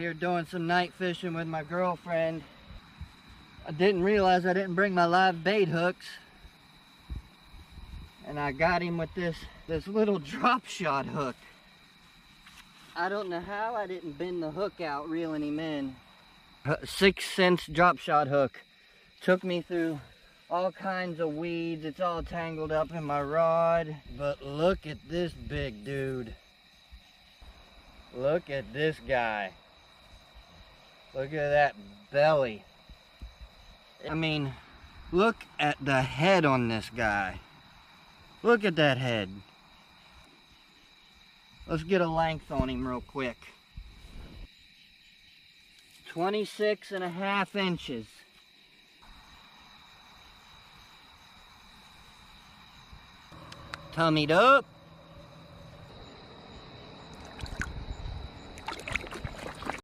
Here doing some night fishing with my girlfriend. I didn't realize I didn't bring my live bait hooks. And I got him with this little drop shot hook. I don't know how I didn't bend the hook out reeling him in. 6-cent drop shot hook. Took me through all kinds of weeds. It's all tangled up in my rod. But look at this big dude. Look at this guy. Look at that belly. I mean, look at the head on this guy. Look at that head. Let's get a length on him real quick. 26.5 inches. Tummied up.